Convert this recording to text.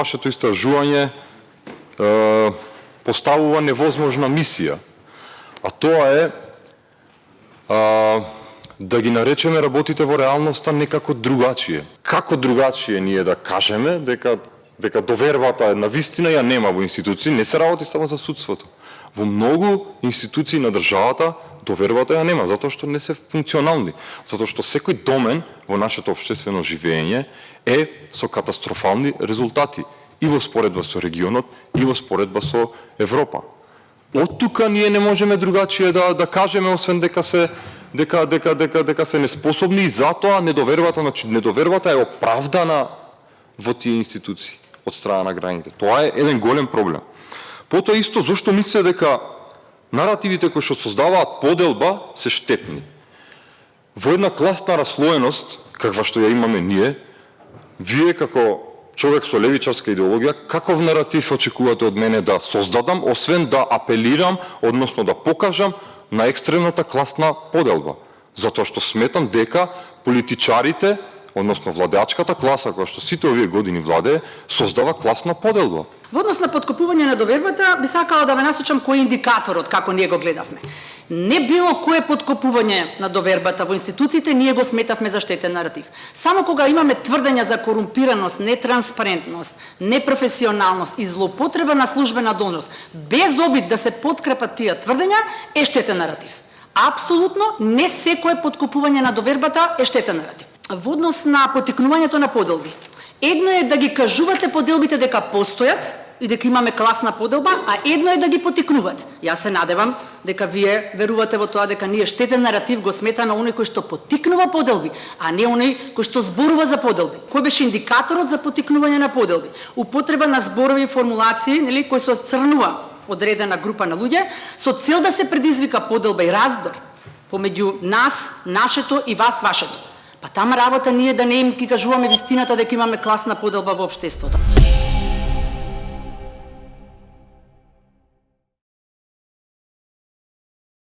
вашето истражување поставува невозможна мисија, а тоа е да ги наречеме работите во реалноста некако другачие. Како другачие ние да кажеме дека довербата на вистина ја нема во институции, не се работи само за судството. Во многу институции на државата довербата ја нема, затоа што не се функционални, затоа што секој домен во нашето општествено живење е со катастрофални резултати и во споредба со регионот и во споредба со Европа. Од тука ние не можеме другачие да кажеме освен дека се неспособни и затоа недовербата е оправдана во тие институции од страна на граѓаните. Тоа е еден голем проблем. Потоа исто зошто мисле дека наративите кои што создаваат поделба се штетни. Во една класна раслоеност, каква што ја имаме ние, вие како човек со левичарска идеологија, каков наратив очекувате од мене да создадам, освен да апелирам, односно да покажам на екстремната класна поделба? Затоа што сметам дека политичарите, односно владеачката класа, која што сите овие години владее, создава класна поделба. Во однос на поткопување на довербата, би сакала да ве насочам кој е индикаторот како ние го гледавме. Не било кое поткопување на довербата во институциите, ние го сметавме за штетен наратив. Само кога имаме тврдења за корумпираност, нетранспарентност, непрофесионалност и злоупотреба на службена должност, без обид да се подкрепат тие тврдења, е штетен наратив. Апсолутно не секое поткопување на довербата е штетен наратив. Во однос на поттикнувањето на поделби. Едно е да ги кажувате поделбите дека постојат и дека имаме класна поделба, а едно е да ги поттикнувате. Јас се надевам дека вие верувате во тоа дека ние штетен наратив го сметаме оној кој што поттикнува поделби, а не оној кој што зборува за поделби. Кој беше индикаторот за поттикнување на поделби? Употреба на зборови и формулации, нели, кои се отцрнува одредена група на луѓе со цел да се предизвика поделба и раздор помеѓу нас, нашето и вас, вашето. Па тама работа ние да не им ги кажуваме вистината дека имаме класна поделба во општеството.